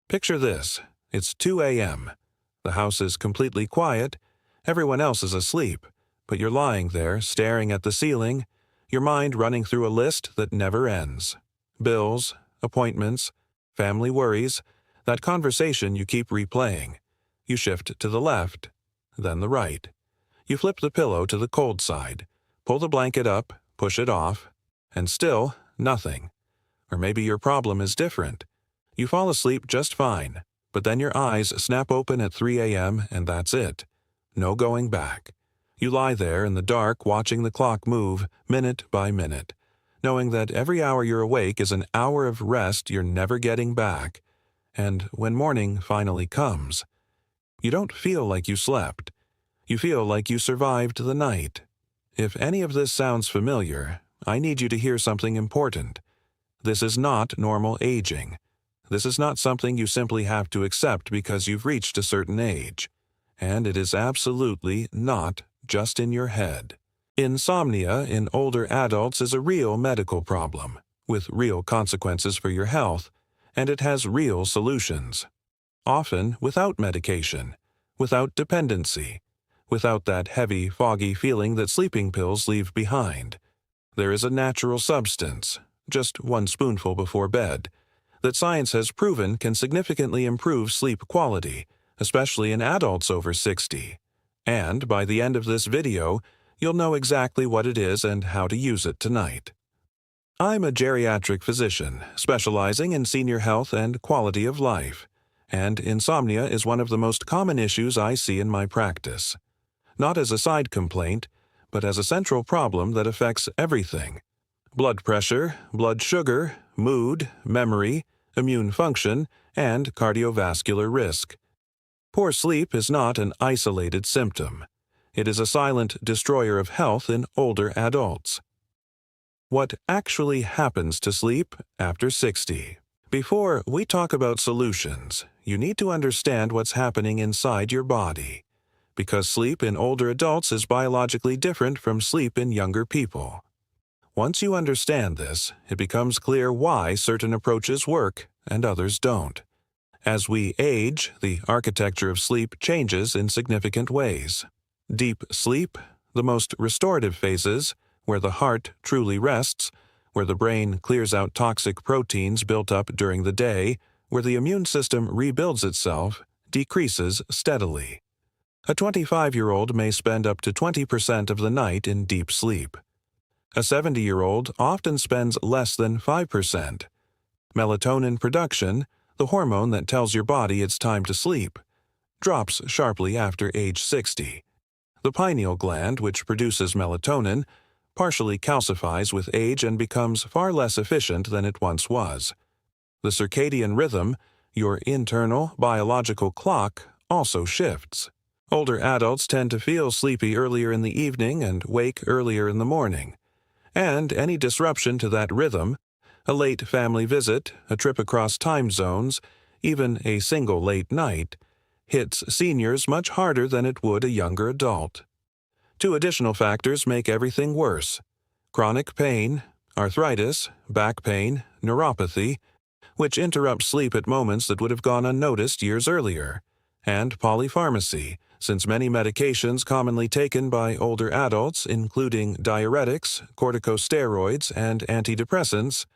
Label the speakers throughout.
Speaker 1: Picture this. It's 2 a.m. The house is completely quiet. Everyone else is asleep, but you're lying there staring at the ceiling, your mind running through a list that never ends. Bills, appointments, family worries, that conversation you keep replaying. You shift to the left, then the right. You flip the pillow to the cold side, pull the blanket up, push it off, and still nothing. Or maybe your problem is different. You fall asleep just fine, but then your eyes snap open at 3 a.m. and that's it. No going back. You lie there in the dark watching the clock move minute by minute, knowing that every hour you're awake is an hour of rest you're never getting back. And when morning finally comes, you don't feel like you slept. You feel like you survived the night. If any of this sounds familiar, I need you to hear something important. This is not normal aging. This is not something you simply have to accept because you've reached a certain age. And it is absolutely not just in your head. Insomnia in older adults is a real medical problem, with real consequences for your health, and it has real solutions. Often without medication, without dependency, without that heavy, foggy feeling that sleeping pills leave behind. There is a natural substance, just one spoonful before bed, that science has proven can significantly improve sleep quality, especially in adults over 60. And by the end of this video, you'll know exactly what it is and how to use it tonight. I'm a geriatric physician specializing in senior health and quality of life, and insomnia is one of the most common issues I see in my practice. Not as a side complaint, but as a central problem that affects everything: blood pressure, blood sugar, mood, memory, immune function, and cardiovascular risk. Poor sleep is not an isolated symptom. It is a silent destroyer of health in older adults. What actually happens to sleep after 60? Before we talk about solutions, you need to understand what's happening inside your body, because sleep in older adults is biologically different from sleep in younger people. Once you understand this, it becomes clear why certain approaches work and others don't. As we age, the architecture of sleep changes in significant ways. Deep sleep, the most restorative phases, where the heart truly rests, where the brain clears out toxic proteins built up during the day, where the immune system rebuilds itself, decreases steadily. A 25-year-old may spend up to 20% of the night in deep sleep. A 70-year-old often spends less than 5%. Melatonin production, the hormone that tells your body it's time to sleep, drops sharply after age 60. The pineal gland, which produces melatonin, partially calcifies with age and becomes far less efficient than it once was. The circadian rhythm, your internal biological clock, also shifts. Older adults tend to feel sleepy earlier in the evening and wake earlier in the morning. And any disruption to that rhythm, a late family visit, a trip across time zones, even a single late night, hits seniors much harder than it would a younger adult. Two additional factors make everything worse: chronic pain, arthritis, back pain, neuropathy, which interrupts sleep at moments that would have gone unnoticed years earlier, and polypharmacy, since many medications commonly taken by older adults, including diuretics, corticosteroids, and antidepressants,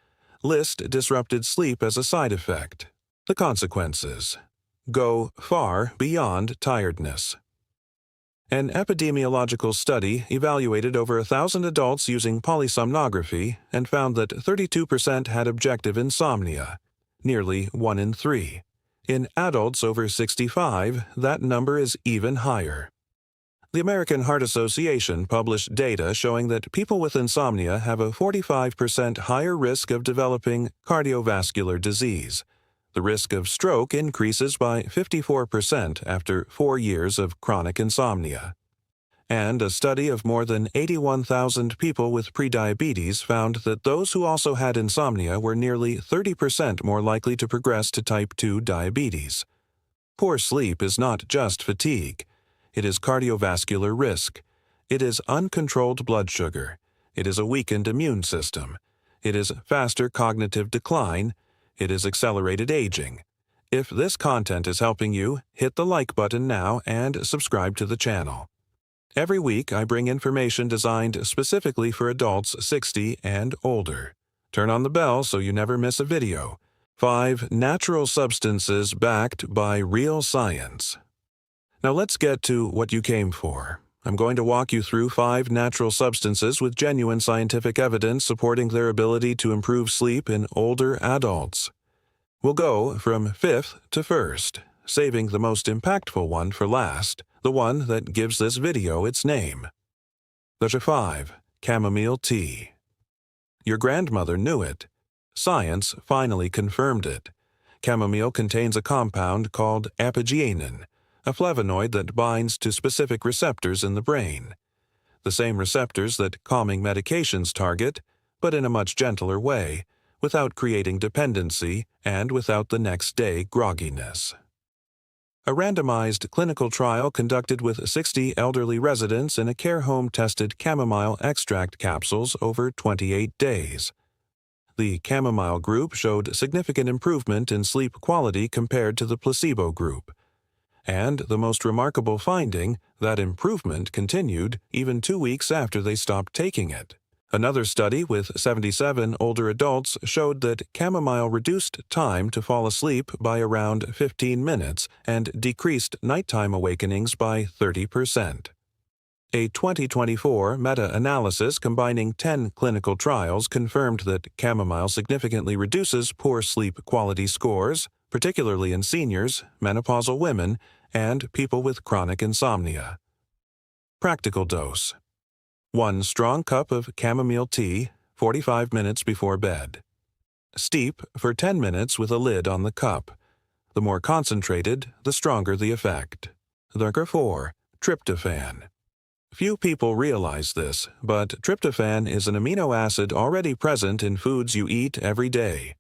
Speaker 1: list disrupted sleep as a side effect. The consequences go far beyond tiredness. An epidemiological study evaluated over 1,000 adults using polysomnography and found that 32% had objective insomnia, nearly 1 in 3. In adults over 65, that number is even higher. The American Heart Association published data showing that people with insomnia have a 45% higher risk of developing cardiovascular disease. The risk of stroke increases by 54% after 4 years of chronic insomnia. And a study of more than 81,000 people with prediabetes found that those who also had insomnia were nearly 30% more likely to progress to type 2 diabetes. Poor sleep is not just fatigue. It is cardiovascular risk. It is uncontrolled blood sugar. It is a weakened immune system. It is faster cognitive decline. It is accelerated aging. If this content is helping you, hit the like button now and subscribe to the channel. Every week, I bring information designed specifically for adults 60 and older. Turn on the bell so you never miss a video. 5 natural substances backed by real science. Now let's get to what you came for. I'm going to walk you through 5 natural substances with genuine scientific evidence supporting their ability to improve sleep in older adults. We'll go from 5th to 1st, saving the most impactful one for last, the one that gives this video its name. Number 5. Chamomile tea. Your grandmother knew it. Science finally confirmed it. Chamomile contains a compound called apigenin, a flavonoid that binds to specific receptors in the brain. The same receptors that calming medications target, but in a much gentler way, without creating dependency and without the next-day grogginess. A randomized clinical trial conducted with 60 elderly residents in a care home tested chamomile extract capsules over 28 days. The chamomile group showed significant improvement in sleep quality compared to the placebo group. And the most remarkable finding, that improvement continued even 2 weeks after they stopped taking it. Another study with 77 older adults showed that chamomile reduced time to fall asleep by around 15 minutes and decreased nighttime awakenings by 30%. A 2024 meta-analysis combining 10 clinical trials confirmed that chamomile significantly reduces poor sleep quality scores, particularly in seniors, menopausal women, and people with chronic insomnia. Practical dose: 1 strong cup of chamomile tea, 45 minutes before bed. Steep for 10 minutes with a lid on the cup. The more concentrated, the stronger the effect. Number 4. Tryptophan. Few people realize this, but tryptophan is an amino acid already present in foods you eat every day.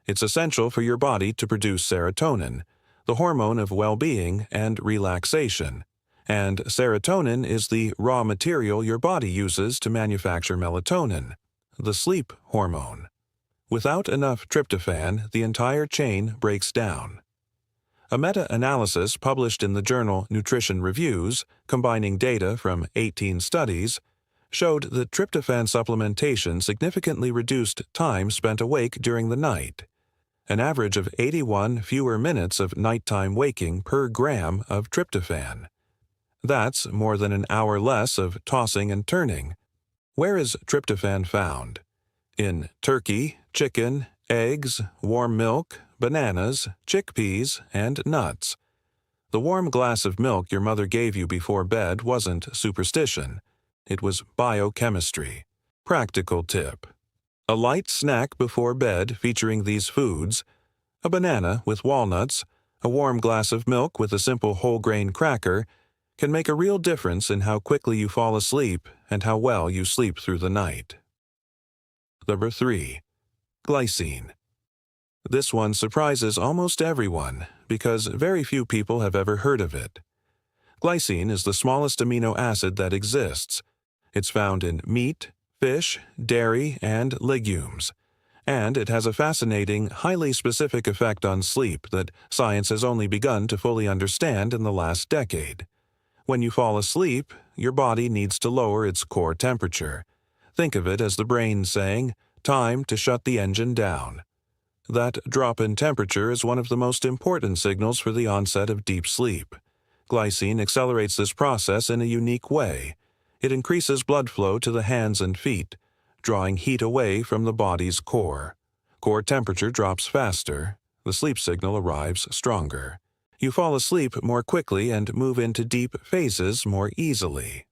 Speaker 1: It's essential for your body to produce serotonin, the hormone of well-being and relaxation. And serotonin is the raw material your body uses to manufacture melatonin, the sleep hormone. Without enough tryptophan, the entire chain breaks down. A meta-analysis published in the journal Nutrition Reviews, combining data from 18 studies, showed that tryptophan supplementation significantly reduced time spent awake during the night. An average of 81 fewer minutes of nighttime waking per gram of tryptophan. That's more than an hour less of tossing and turning. Where is tryptophan found? In turkey, chicken, eggs, warm milk, bananas, chickpeas, and nuts. The warm glass of milk your mother gave you before bed wasn't superstition. It was biochemistry. Practical tip: a light snack before bed featuring these foods, a banana with walnuts, a warm glass of milk with a simple whole grain cracker, can make a real difference in how quickly you fall asleep and how well you sleep through the night. Number 3. Glycine. This one surprises almost everyone because very few people have ever heard of it. Glycine is the smallest amino acid that exists. It's found in meat, fish, dairy, and legumes. And it has a fascinating, highly specific effect on sleep that science has only begun to fully understand in the last decade. When you fall asleep, your body needs to lower its core temperature. Think of it as the brain saying, "Time to shut the engine down." That drop in temperature is one of the most important signals for the onset of deep sleep. Glycine accelerates this process in a unique way. It increases blood flow to the hands and feet, drawing heat away from the body's core. Core temperature drops faster. The sleep signal arrives stronger. You fall asleep more quickly and move into deep phases more easily.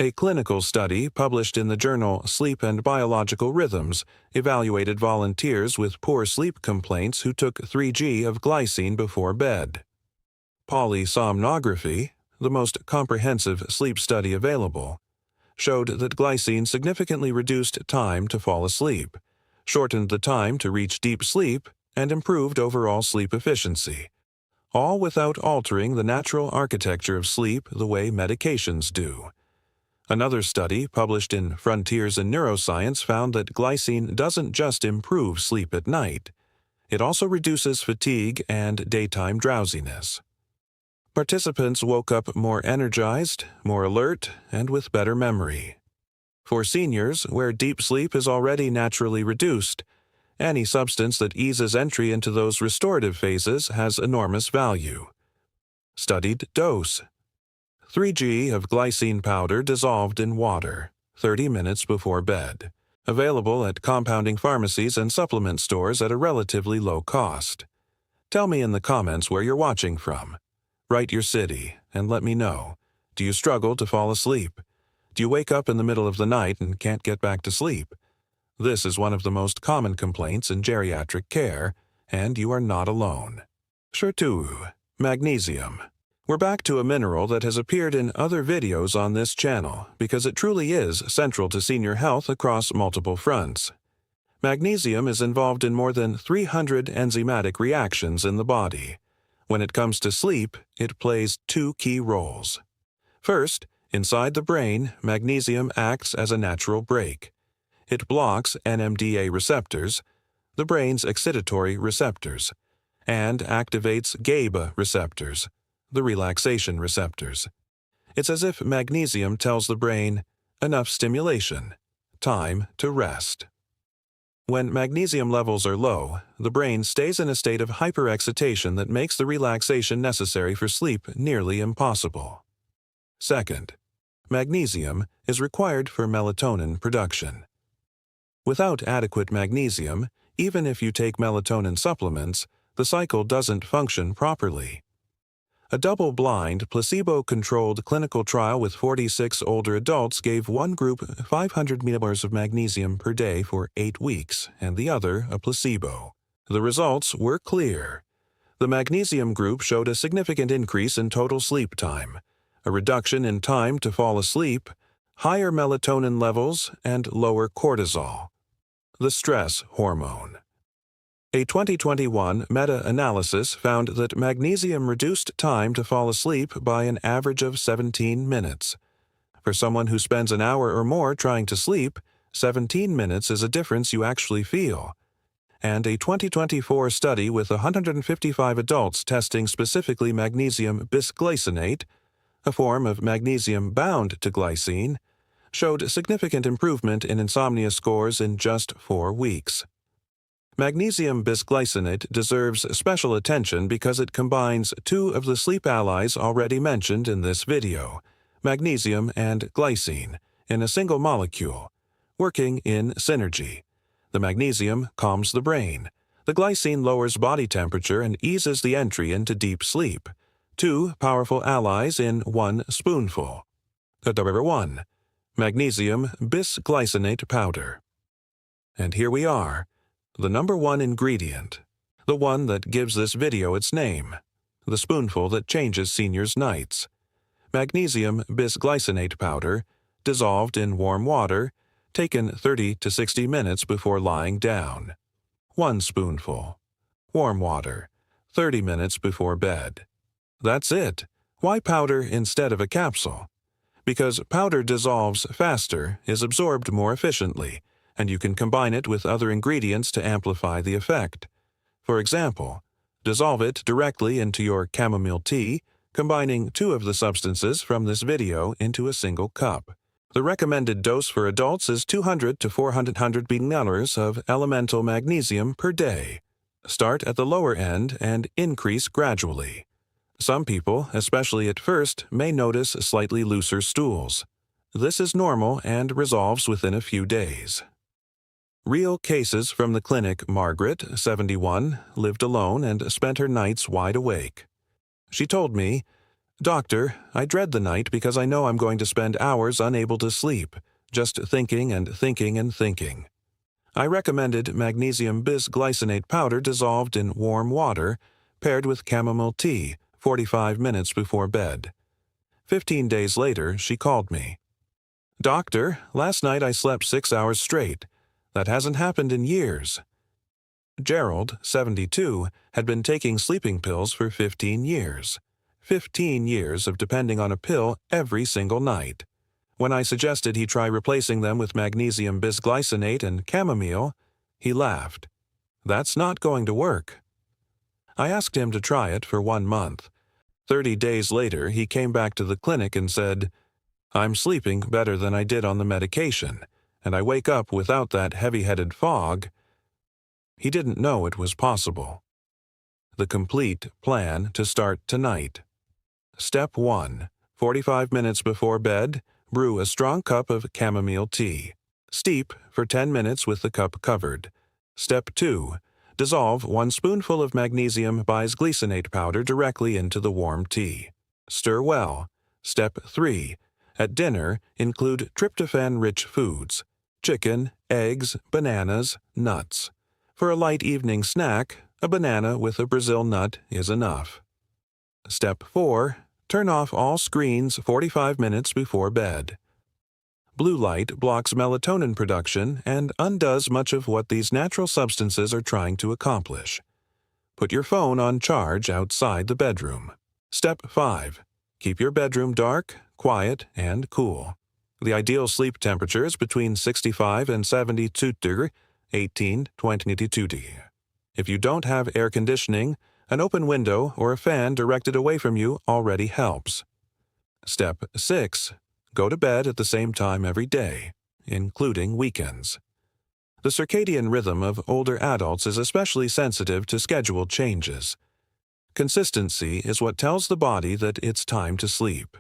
Speaker 1: A clinical study published in the journal Sleep and Biological Rhythms evaluated volunteers with poor sleep complaints who took 3 g of glycine before bed. Polysomnography, the most comprehensive sleep study available, showed that glycine significantly reduced time to fall asleep, shortened the time to reach deep sleep, and improved overall sleep efficiency, all without altering the natural architecture of sleep the way medications do. Another study published in Frontiers in Neuroscience found that glycine doesn't just improve sleep at night. It also reduces fatigue and daytime drowsiness. Participants woke up more energized, more alert, and with better memory. For seniors, where deep sleep is already naturally reduced, any substance that eases entry into those restorative phases has enormous value. Studied dose: 3 g of glycine powder dissolved in water, 30 minutes before bed. Available at compounding pharmacies and supplement stores at a relatively low cost. Tell me in the comments where you're watching from. Write your city and let me know. Do you struggle to fall asleep? Do you wake up in the middle of the night and can't get back to sleep? This is one of the most common complaints in geriatric care, and you are not alone. Shirtu, magnesium. We're back to a mineral that has appeared in other videos on this channel because it truly is central to senior health across multiple fronts. Magnesium is involved in more than 300 enzymatic reactions in the body. When it comes to sleep, it plays two key roles. First, inside the brain, magnesium acts as a natural brake. It blocks NMDA receptors, the brain's excitatory receptors, and activates GABA receptors, the relaxation receptors. It's as if magnesium tells the brain, enough stimulation, time to rest. When magnesium levels are low, the brain stays in a state of hyperexcitation that makes the relaxation necessary for sleep nearly impossible. Second, magnesium is required for melatonin production. Without adequate magnesium, even if you take melatonin supplements, the cycle doesn't function properly. A double-blind, placebo-controlled clinical trial with 46 older adults gave one group 500 milliliters of magnesium per day for 8 weeks and the other a placebo. The results were clear. The magnesium group showed a significant increase in total sleep time, a reduction in time to fall asleep, higher melatonin levels, and lower cortisol, the stress hormone. A 2021 meta-analysis found that magnesium reduced time to fall asleep by an average of 17 minutes. For someone who spends an hour or more trying to sleep, 17 minutes is a difference you actually feel. And a 2024 study with 155 adults testing specifically magnesium bisglycinate, a form of magnesium bound to glycine, showed significant improvement in insomnia scores in just 4 weeks. Magnesium bisglycinate deserves special attention because it combines two of the sleep allies already mentioned in this video, magnesium and glycine, in a single molecule, working in synergy. The magnesium calms the brain. The glycine lowers body temperature and eases the entry into deep sleep. Two powerful allies in one spoonful. Number 1. Magnesium bisglycinate powder. And here we are. The number 1 ingredient, the one that gives this video its name, the spoonful that changes seniors' nights. Magnesium bisglycinate powder, dissolved in warm water, taken 30 to 60 minutes before lying down. 1 spoonful. Warm water, 30 minutes before bed. That's it. Why powder instead of a capsule? Because powder dissolves faster, is absorbed more efficiently, and you can combine it with other ingredients to amplify the effect. For example, dissolve it directly into your chamomile tea, combining 2 of the substances from this video into a single cup. The recommended dose for adults is 200 to 400 milliliters of elemental magnesium per day. Start at the lower end and increase gradually. Some people, especially at first, may notice slightly looser stools. This is normal and resolves within a few days. Real cases from the clinic. Margaret, 71, lived alone and spent her nights wide awake. She told me, "Doctor, I dread the night because I know I'm going to spend hours unable to sleep, just thinking and thinking and thinking." I recommended magnesium bisglycinate powder dissolved in warm water, paired with chamomile tea, 45 minutes before bed. 15 days later, she called me. "Doctor, last night I slept 6 hours straight. That hasn't happened in years." Gerald, 72, had been taking sleeping pills for 15 years. 15 years of depending on a pill every single night. When I suggested he try replacing them with magnesium bisglycinate and chamomile, he laughed. That's not going to work. I asked him to try it for 1 month. 30 days later, he came back to the clinic and said, "I'm sleeping better than I did on the medication, and I wake up without that heavy-headed fog." He didn't know it was possible. The complete plan to start tonight. Step 1. 45 minutes before bed, brew a strong cup of chamomile tea. Steep for 10 minutes with the cup covered. Step 2. Dissolve 1 spoonful of magnesium bisglycinate powder directly into the warm tea. Stir well. Step 3. At dinner, include tryptophan-rich foods: chicken, eggs, bananas, nuts. For a light evening snack, a banana with a Brazil nut is enough. Step 4. Turn off all screens 45 minutes before bed. Blue light blocks melatonin production and undoes much of what these natural substances are trying to accomplish. Put your phone on charge outside the bedroom. Step 5. Keep your bedroom dark, quiet, and cool. The ideal sleep temperature is between 65 and 72 degrees, 18 to 22 degrees. If you don't have air conditioning, an open window or a fan directed away from you already helps. Step 6. Go to bed at the same time every day, including weekends. The circadian rhythm of older adults is especially sensitive to schedule changes. Consistency is what tells the body that it's time to sleep.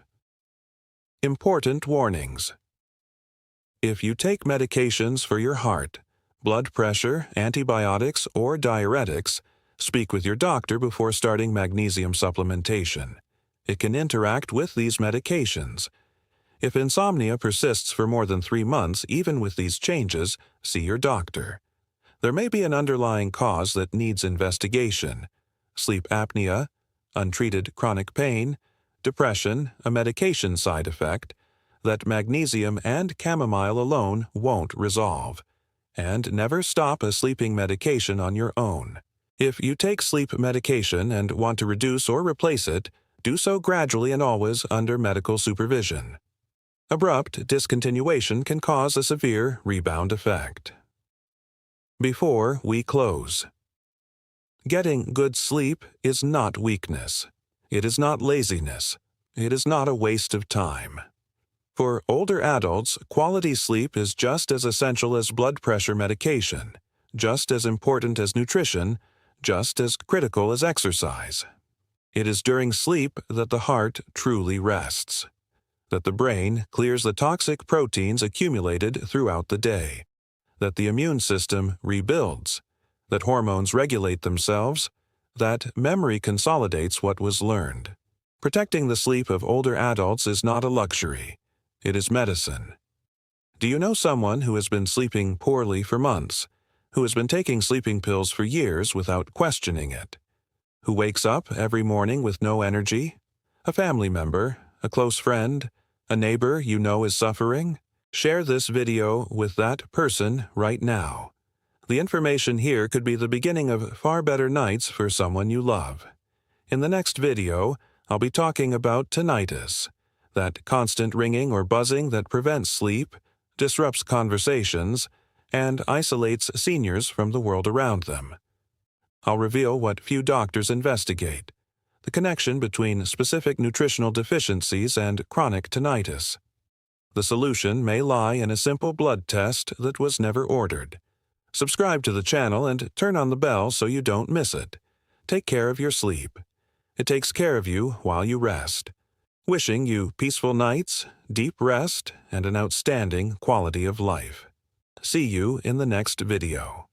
Speaker 1: Important warnings. If you take medications for your heart, blood pressure, antibiotics, or diuretics, speak with your doctor before starting magnesium supplementation. It can interact with these medications. If insomnia persists for more than 3 months, even with these changes, see your doctor. There may be an underlying cause that needs investigation: sleep apnea, untreated chronic pain, depression, a medication side effect that magnesium and chamomile alone won't resolve. And never stop a sleeping medication on your own. If you take sleep medication and want to reduce or replace it, do so gradually and always under medical supervision. Abrupt discontinuation can cause a severe rebound effect. Before we close. Getting good sleep is not weakness. It is not laziness. It is not a waste of time. For older adults, quality sleep is just as essential as blood pressure medication, just as important as nutrition, just as critical as exercise. It is during sleep that the heart truly rests, that the brain clears the toxic proteins accumulated throughout the day, that the immune system rebuilds, that hormones regulate themselves, that memory consolidates what was learned. Protecting the sleep of older adults is not a luxury. It is medicine. Do you know someone who has been sleeping poorly for months, who has been taking sleeping pills for years without questioning it, who wakes up every morning with no energy? A family member, a close friend, a neighbor you know is suffering? Share this video with that person right now. The information here could be the beginning of far better nights for someone you love. In the next video, I'll be talking about tinnitus, that constant ringing or buzzing that prevents sleep, disrupts conversations, and isolates seniors from the world around them. I'll reveal what few doctors investigate: the connection between specific nutritional deficiencies and chronic tinnitus. The solution may lie in a simple blood test that was never ordered. Subscribe to the channel and turn on the bell so you don't miss it. Take care of your sleep. It takes care of you while you rest. Wishing you peaceful nights, deep rest, and an outstanding quality of life. See you in the next video.